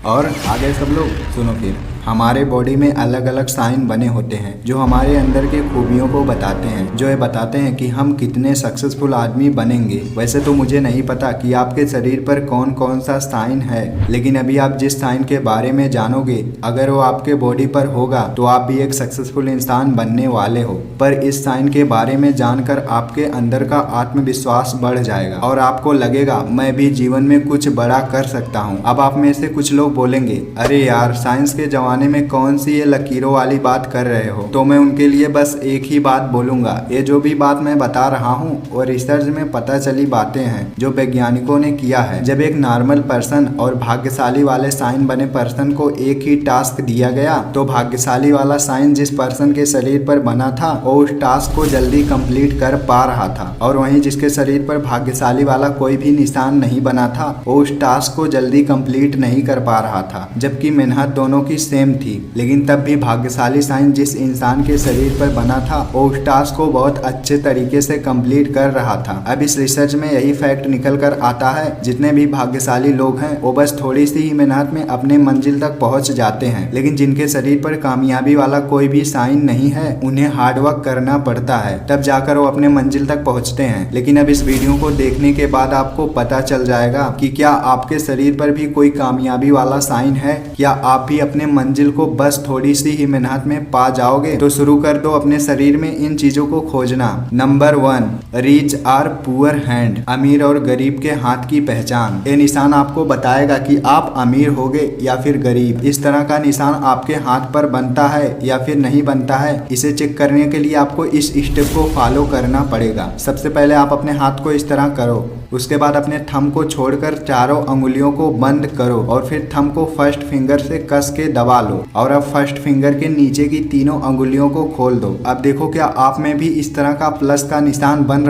और आगे सब लोग सुनो फिर। हमारे बॉडी में अलग अलग साइन बने होते हैं जो हमारे अंदर के खूबियों को बताते हैं, जो ये बताते हैं कि हम कितने सक्सेसफुल आदमी बनेंगे। वैसे तो मुझे नहीं पता कि आपके शरीर पर कौन कौन सा साइन है, लेकिन अभी आप जिस साइन के बारे में जानोगे, अगर वो आपके बॉडी पर होगा तो आप भी एक सक्सेसफुल इंसान बनने वाले हो। पर इस साइन के बारे में जानकर आपके अंदर का आत्मविश्वास बढ़ जाएगा और आपको लगेगा मैं भी जीवन में कुछ बड़ा कर सकता हूँ। अब आप में से कुछ लोग बोलेंगे, अरे यार साइंस के जमाने में कौन सी ये लकीरों वाली बात कर रहे हो। तो मैं उनके लिए बस एक ही बात बोलूंगा, ये जो भी बात मैं बता रहा हूँ और रिसर्च में पता चली बातें हैं जो वैज्ञानिकों ने किया है। जब एक नॉर्मल पर्सन और भाग्यशाली वाले साइन बने पर्सन को एक ही टास्क दिया गया तो भाग्यशाली वाला साइन जिस पर्सन के शरीर पर बना था वो उस टास्क को जल्दी कंप्लीट कर पा रहा था, और वहीं जिसके शरीर पर भाग्यशाली वाला कोई भी निशान नहीं बना था वो उस टास्क को जल्दी कंप्लीट नहीं कर पा रहा था। जबकि मेहनत दोनों की सेम थी, लेकिन तब भी भाग्यशाली साइन जिस इंसान के शरीर पर बना था वो उस टास्क को बहुत अच्छे तरीके से कंप्लीट कर रहा था। अब इस रिसर्च में यही फैक्ट निकल कर आता है, जितने भी भाग्यशाली लोग हैं वो बस थोड़ी सी ही मेहनत में अपने मंजिल तक पहुंच जाते हैं, लेकिन जिनके शरीर पर कामयाबी वाला कोई भी साइन नहीं है उन्हें हार्डवर्क करना पड़ता है, तब जाकर वो अपने मंजिल तक पहुंचते हैं। लेकिन अब इस वीडियो को देखने के बाद आपको पता चल जाएगा कि क्या आपके शरीर पर भी कोई कामयाबी वाला साइन है, क्या आप भी अपने मंजिल को बस थोड़ी सी ही मेहनत में पा जाओगे। तो शुरू कर दो अपने शरीर में इन चीजों को खोजना। Number 1, reach our poor hand, अमीर और गरीब के हाथ की पहचान। ये निशान आपको बताएगा कि आप अमीर होगे या फिर गरीब। इस तरह का निशान आपके हाथ पर बनता है या फिर नहीं बनता है, इसे चेक करने के लिए आपको इस स्टेप को फॉलो करना पड़ेगा। सबसे पहले आप अपने हाथ को इस तरह करो, उसके बाद अपने थंब को छोड़कर चारों अंगुलियों को बंद करो और फिर थंब को फर्स्ट फिंगर से कस के दबा लो, और अब फर्स्ट फिंगर के नीचे की तीनों अंगुलियों को खोल दो। अब देखो क्या आप में भी इस तरह का प्लस का निशान बन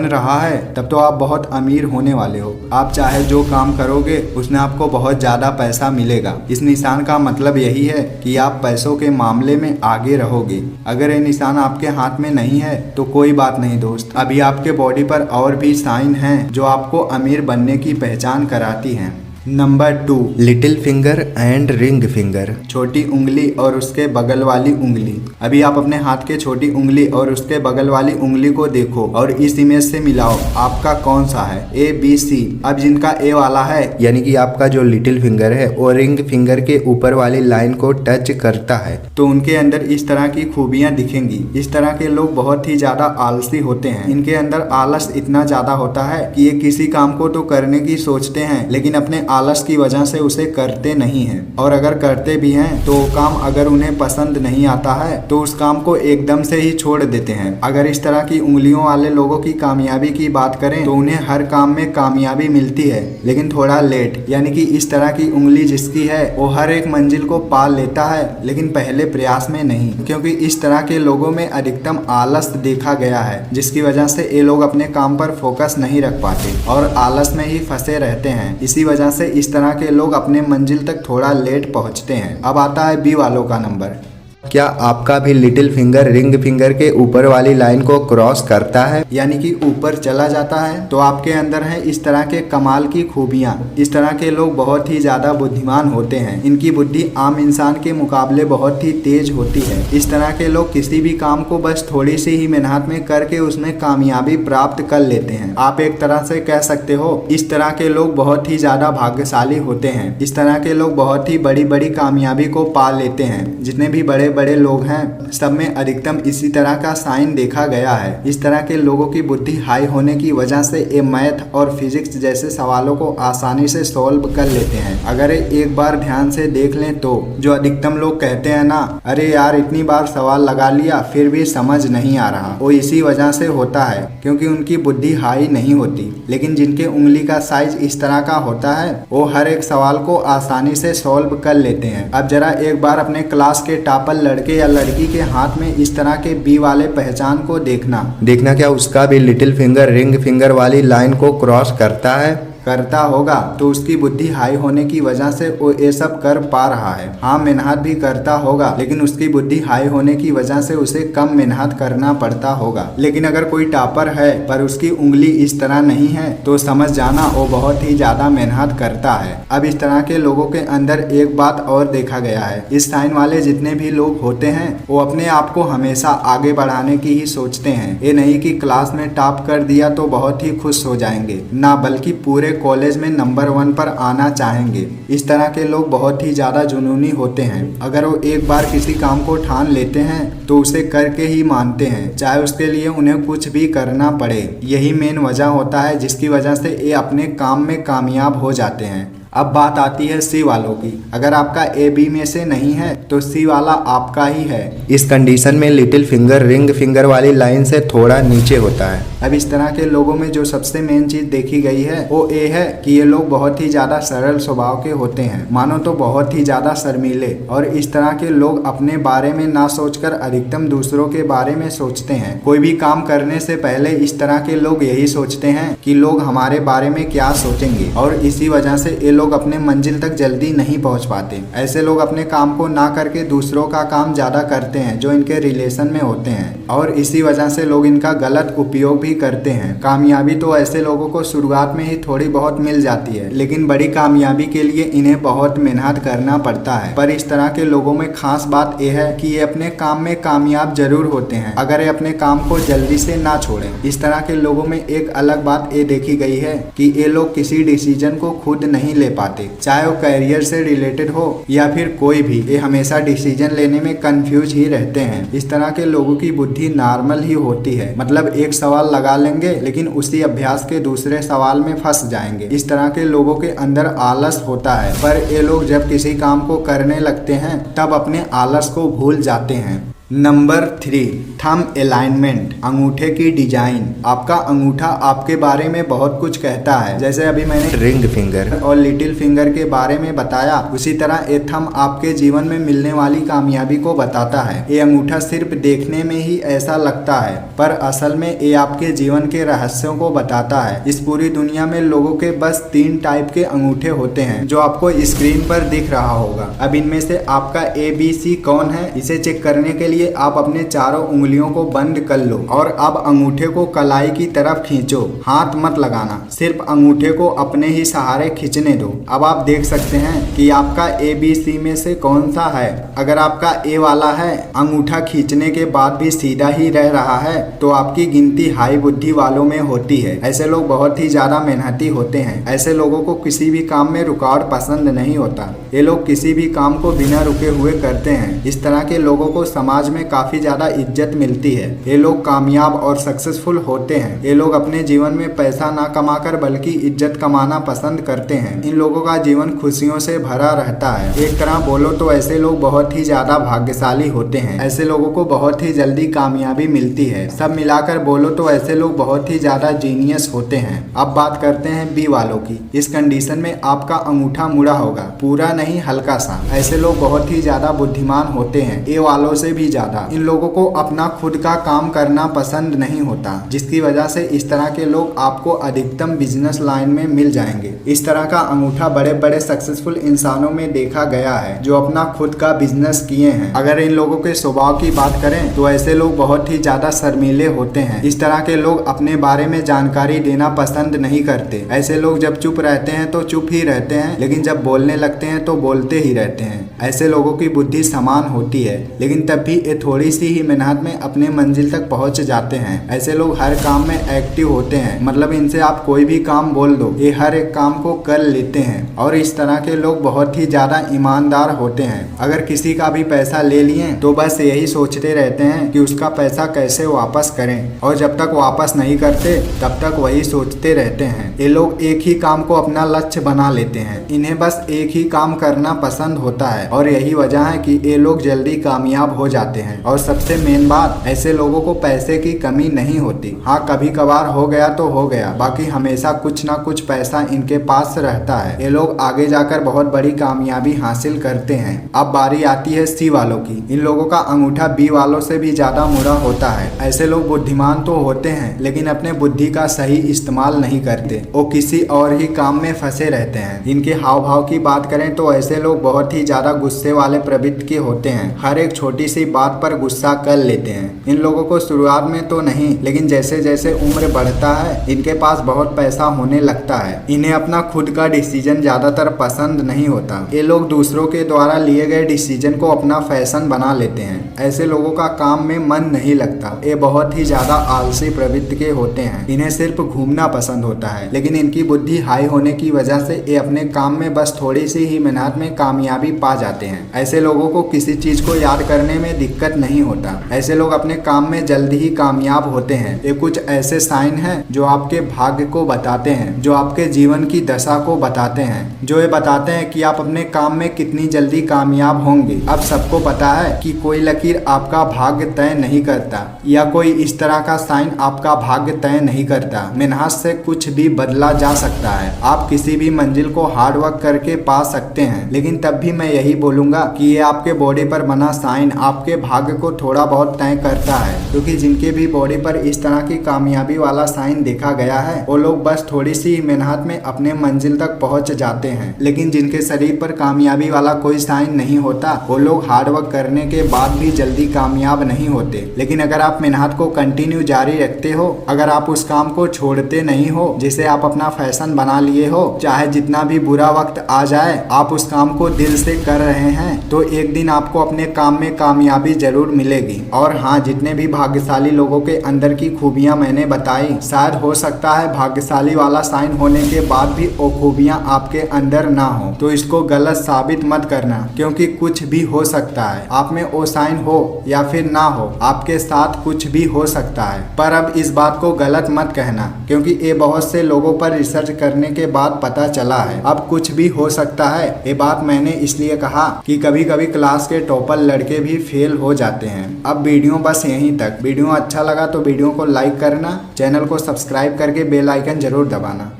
रहा है। तब तो आप बहुत अमीर होने वाले हो। आप चाहे जो काम करोगे उसमें आपको बहुत ज्यादा पैसा मिलेगा। इस निशान का मतलब यही है कि आप पैसों के मामले में आगे रहोगे। अगर ये निशान आपके हाथ में नहीं है तो कोई बात नहीं दोस्त, अभी आपके बॉडी पर और भी साइन हैं जो आपको अमीर बनने की पहचान कराती हैं। Number 2, little finger and ring finger, छोटी उंगली और उसके बगल वाली उंगली। अभी आप अपने हाथ के छोटी उंगली और उसके बगल वाली उंगली को देखो और इस इमेज से मिलाओ आपका कौन सा है, A, B, C। अब जिनका A वाला है यानी कि आपका जो लिटिल फिंगर है वो रिंग फिंगर के ऊपर वाली लाइन को टच करता है तो उनके अंदर इस तरह की खूबियां दिखेंगी। इस तरह के लोग बहुत ही ज्यादा आलसी होते हैं। इनके अंदर आलस इतना ज्यादा होता है कि ये किसी काम को तो करने की सोचते हैं लेकिन अपने आलस की वजह से उसे करते नहीं हैं, और अगर करते भी हैं तो वो काम अगर उन्हें पसंद नहीं आता है तो उस काम को एकदम से ही छोड़ देते हैं। अगर इस तरह की उंगलियों वाले लोगों की कामयाबी की बात करें तो उन्हें हर काम में कामयाबी मिलती है, लेकिन थोड़ा लेट। यानी कि इस तरह की उंगली जिसकी है वो हर एक मंजिल को पा लेता है लेकिन पहले प्रयास में नहीं, क्योंकि इस तरह के लोगों में अधिकतम आलस देखा गया है, जिसकी वजह से ये लोग अपने काम पर फोकस नहीं रख पाते और आलस में ही फंसे रहते हैं। इसी वजह से इस तरह के लोग अपने मंजिल तक थोड़ा लेट पहुंचते हैं। अब आता है B वालों का नंबर। क्या आपका भी लिटिल फिंगर रिंग फिंगर के ऊपर वाली लाइन को क्रॉस करता है यानी कि ऊपर चला जाता है? तो आपके अंदर है इस तरह के कमाल की खूबियां। इस तरह के लोग बहुत ही ज्यादा बुद्धिमान होते हैं। इनकी बुद्धि आम इंसान के मुकाबले बहुत ही तेज होती है। इस तरह के लोग किसी भी काम को बस थोड़ी सी ही मेहनत में करके उसमें कामयाबी प्राप्त कर लेते हैं। आप एक तरह से कह सकते हो इस तरह के लोग बहुत ही ज्यादा भाग्यशाली होते हैं। इस तरह के लोग बहुत ही बड़ी बड़ी कामयाबी को पा लेते हैं। जितने भी बड़े बड़े लोग हैं सब में अधिकतम इसी तरह का साइन देखा गया है। इस तरह के लोगों की बुद्धि हाई होने की वजह से ये मैथ और फिजिक्स जैसे सवालों को आसानी से सॉल्व कर लेते हैं। अगर एक बार ध्यान से देख लें तो जो अधिकतम लोग कहते हैं ना, अरे यार इतनी बार सवाल लगा लिया फिर भी समझ नहीं आ रहा, वो इसी वजह से होता है क्योंकि उनकी बुद्धि हाई नहीं होती। लेकिन जिनके उंगली का साइज इस तरह का होता है वो हर एक सवाल को आसानी से सॉल्व कर लेते हैं। अब जरा एक बार अपने क्लास के टॉपर लड़के या लड़की के हाथ में इस तरह के B वाले पहचान को देखना क्या उसका भी लिटिल फिंगर रिंग फिंगर वाली लाइन को क्रॉस करता है। करता होगा तो उसकी बुद्धि हाई होने की वजह से वो ये सब कर पा रहा है। हाँ, मेहनत भी करता होगा लेकिन उसकी बुद्धि हाई होने की वजह से उसे कम मेहनत करना पड़ता होगा। लेकिन अगर कोई टॉपर है पर उसकी उंगली इस तरह नहीं है तो समझ जाना वो बहुत ही ज्यादा मेहनत करता है। अब इस तरह के लोगों के अंदर एक बात और देखा गया है, इस साइन वाले जितने भी लोग होते हैं वो अपने आप को हमेशा आगे बढ़ाने की ही सोचते हैं। ये नहीं कि क्लास में टॉप कर दिया तो बहुत ही खुश हो जाएंगे, ना बल्कि पूरे कॉलेज में नंबर 1 पर आना चाहेंगे। इस तरह के लोग बहुत ही ज्यादा जुनूनी होते हैं। अगर वो एक बार किसी काम को ठान लेते हैं तो उसे करके ही मानते हैं, चाहे उसके लिए उन्हें कुछ भी करना पड़े। यही मेन वजह होता है जिसकी वजह से ये अपने काम में कामयाब हो जाते हैं। अब बात आती है सी वालों की। अगर आपका ए बी में से नहीं है तो सी वाला आपका ही है। इस कंडीशन में लिटिल फिंगर रिंग फिंगर वाली लाइन से थोड़ा नीचे होता है। अब इस तरह के लोगों में जो सबसे मेन चीज देखी गई है वो ये है कि ये लोग बहुत ही ज्यादा सरल स्वभाव के होते हैं, मानो तो बहुत ही ज्यादा शर्मीले। और इस तरह के लोग अपने बारे में ना सोचकर अधिकतम दूसरों के बारे में सोचते हैं। कोई भी काम करने से पहले इस तरह के लोग यही सोचते हैं कि लोग हमारे बारे में क्या सोचेंगे, और इसी वजह से ये लोग अपने मंजिल तक जल्दी नहीं पहुंच पाते। ऐसे लोग अपने काम को ना करके दूसरों का काम ज्यादा करते हैं जो इनके रिलेशन में होते हैं, और इसी वजह से लोग इनका गलत उपयोग भी करते हैं। कामयाबी तो ऐसे लोगों को शुरुआत में ही थोड़ी बहुत मिल जाती है, लेकिन बड़ी कामयाबी के लिए इन्हें बहुत मेहनत करना पड़ता है। पर इस तरह के लोगों में खास बात यह है कि ये अपने काम में कामयाब जरूर होते हैं अगर ये अपने काम को जल्दी से ना छोड़ें। इस तरह के लोगों में एक अलग बात ये देखी गई है कि ये लोग किसी डिसीजन को खुद नहीं ले पाते, चाहे वो करियर से रिलेटेड हो या फिर कोई भी। ये हमेशा डिसीजन लेने में कंफ्यूज ही रहते हैं। इस तरह के लोगों की बुद्धि नॉर्मल ही होती है, मतलब एक सवाल लगा लेंगे लेकिन उसी अभ्यास के दूसरे सवाल में फंस जाएंगे। इस तरह के लोगों के अंदर आलस होता है, पर ये लोग जब किसी काम को करने लगते हैं तब अपने आलस को भूल जाते हैं। नंबर 3, थंब अलाइनमेंट, अंगूठे की डिजाइन। आपका अंगूठा आपके बारे में बहुत कुछ कहता है। जैसे अभी मैंने रिंग फिंगर और लिटिल फिंगर के बारे में बताया, उसी तरह ये थंब आपके जीवन में मिलने वाली कामयाबी को बताता है। ये अंगूठा सिर्फ देखने में ही ऐसा लगता है, पर असल में ये आपके जीवन के रहस्यों को बताता है। इस पूरी दुनिया में लोगों के बस 3 टाइप के अंगूठे होते हैं जो आपको स्क्रीन पर दिख रहा होगा। अब इनमें से आपका ABC कौन है, इसे चेक करने के लिए आप अपने चारों उंगलियों को बंद कर लो और अब अंगूठे को कलाई की तरफ खींचो। हाथ मत लगाना, सिर्फ अंगूठे को अपने ही सहारे खींचने दो। अब आप देख सकते हैं कि आपका ABC में से कौन सा है। अगर आपका A वाला है, अंगूठा खींचने के बाद भी सीधा ही रह रहा है, तो आपकी गिनती हाई बुद्धि वालों में होती है। ऐसे लोग बहुत ही ज्यादा मेहनती होते हैं। ऐसे लोगों को किसी भी काम में रुकावट पसंद नहीं होता। ये लोग किसी भी काम को बिना रुके हुए करते हैं। इस तरह के लोगों को समाज में काफी ज्यादा इज्जत मिलती है। ये लोग कामयाब और सक्सेसफुल होते हैं। ये लोग अपने जीवन में पैसा ना कमाकर बल्कि इज्जत कमाना पसंद करते हैं। इन लोगों का जीवन खुशियों से भरा रहता है। एक तरह बोलो तो ऐसे लोग बहुत ही ज्यादा भाग्यशाली होते हैं। ऐसे लोगों को बहुत ही जल्दी कामयाबी मिलती है। सब मिलाकर बोलो तो ऐसे लोग बहुत ही ज्यादा जीनियस होते हैं। अब बात करते हैं बी वालों की। इस कंडीशन में आपका अंगूठा मुड़ा होगा, पूरा नहीं हल्का सा। ऐसे लोग बहुत ही ज्यादा बुद्धिमान होते हैं, ए वालों से भी ज्यादा। इन लोगों को अपना खुद का काम करना पसंद नहीं होता, जिसकी वजह से इस तरह के लोग आपको अधिकतम बिजनेस लाइन में मिल जाएंगे। इस तरह का अंगूठा बड़े बड़े सक्सेसफुल इंसानों में देखा गया है जो अपना खुद का बिजनेस किए हैं। अगर इन लोगों के स्वभाव की बात करें तो ऐसे लोग बहुत ही ज्यादा शर्मीले होते हैं। इस तरह के लोग अपने बारे में जानकारी देना पसंद नहीं करते। ऐसे लोग जब चुप रहते हैं तो चुप ही रहते हैं, लेकिन जब बोलने लगते हैं तो बोलते ही रहते हैं। ऐसे लोगों की बुद्धि समान होती है, लेकिन तब भी ये थोड़ी सी ही मेहनत में अपने मंजिल तक पहुंच जाते हैं। ऐसे लोग हर काम में एक्टिव होते हैं, मतलब इनसे आप कोई भी काम बोल दो, ये हर एक काम को कर लेते हैं। और इस तरह के लोग बहुत ही ज्यादा ईमानदार होते हैं। अगर किसी का भी पैसा ले लिए तो बस यही सोचते रहते हैं कि उसका पैसा कैसे वापस करें, और जब तक वापस नहीं करते तब तक वही सोचते रहते हैं। ये लोग एक ही काम को अपना लक्ष्य बना लेते हैं। इन्हें बस एक ही काम करना पसंद होता है, और यही वजह है कि ये लोग जल्दी कामयाब हो जाते हैं। जाते हैं। और सबसे मेन बात, ऐसे लोगों को पैसे की कमी नहीं होती। हाँ, कभी कभार हो गया तो हो गया, बाकी हमेशा कुछ ना कुछ पैसा इनके पास रहता है। ये लोग आगे जाकर बहुत बड़ी कामयाबी हासिल करते हैं। अब बारी आती है सी वालों की। इन लोगों का अंगूठा बी वालों से भी ज्यादा मुड़ा होता है। ऐसे लोग बुद्धिमान तो होते हैं, लेकिन अपने बुद्धि का सही इस्तेमाल नहीं करते। वो किसी और ही काम में फंसे रहते हैं। इनके हाव भाव की बात करें तो ऐसे लोग बहुत ही ज्यादा गुस्से वाले प्रवृत्ति के होते हैं। हर एक छोटी सी बात पर गुस्सा कर लेते हैं। इन लोगों को शुरुआत में तो नहीं, लेकिन जैसे जैसे उम्र बढ़ता है इनके पास बहुत पैसा होने लगता है। इन्हें अपना खुद का डिसीजन ज्यादातर पसंद नहीं होता। ये लोग दूसरों के द्वारा लिए गए डिसीजन को अपना फैशन बना लेते हैं। ऐसे लोगों का काम में मन नहीं लगता। ये बहुत ही ज्यादा आलसी प्रवृत्ति के होते हैं। इन्हें सिर्फ घूमना पसंद होता है, लेकिन इनकी बुद्धि हाई होने की वजह से ये अपने काम में बस थोड़ी सी ही मेहनत में कामयाबी पा जाते हैं। ऐसे लोगों को किसी चीज को याद करने में दिक्कत नहीं होता। ऐसे लोग अपने काम में जल्दी ही कामयाब होते हैं। ये कुछ ऐसे साइन हैं जो आपके भाग्य को बताते हैं, जो आपके जीवन की दशा को बताते हैं, जो ये बताते हैं कि आप अपने काम में कितनी जल्दी कामयाब होंगे। अब सबको पता है कि कोई लकीर आपका भाग्य तय नहीं करता, या कोई इस तरह का साइन आपका भाग्य तय नहीं करता। मेहनत से कुछ भी बदला जा सकता है। आप किसी भी मंजिल को हार्ड वर्क करके पा सकते हैं, लेकिन तब भी मैं यही बोलूंगा कि ये आपके बॉडी पर बना साइन आपके भाग्य को थोड़ा बहुत तय करता है। क्योंकि जिनके भी बॉडी पर इस तरह की कामयाबी वाला साइन देखा गया है, वो लोग बस थोड़ी सी मेहनत में अपने मंजिल तक पहुंच जाते हैं। लेकिन जिनके शरीर पर कामयाबी वाला कोई साइन नहीं होता, वो लोग हार्ड वर्क करने के बाद भी जल्दी कामयाब नहीं होते। लेकिन अगर आप मेहनत को कंटिन्यू जारी रखते हो, अगर आप उस काम को छोड़ते नहीं हो जिसे आप अपना फैशन बना लिए हो, चाहे जितना भी बुरा वक्त आ जाए आप उस काम को दिल से कर रहे हैं, तो एक दिन आपको अपने काम में कामयाबी जरूर मिलेगी। और हाँ, जितने भी भाग्यशाली लोगों के अंदर की खूबियां मैंने बताई, शायद हो सकता है भाग्यशाली वाला साइन होने के बाद भी वो खूबियां आपके अंदर ना हो, तो इसको गलत साबित मत करना, क्योंकि कुछ भी हो सकता है। आप में वो साइन हो या फिर ना हो, आपके साथ कुछ भी हो सकता है। पर अब इस बात को गलत मत कहना, क्योंकि ये बहुत से लोगों पर रिसर्च करने के बाद पता चला है। अब कुछ भी हो सकता है। ये बात मैंने इसलिए कहा कि कभी कभी क्लास के टॉपर लड़के भी फेल हो जाते हैं। अब वीडियो बस यहीं तक। वीडियो अच्छा लगा तो वीडियो को लाइक करना, चैनल को सब्सक्राइब करके बेल आइकन जरूर दबाना।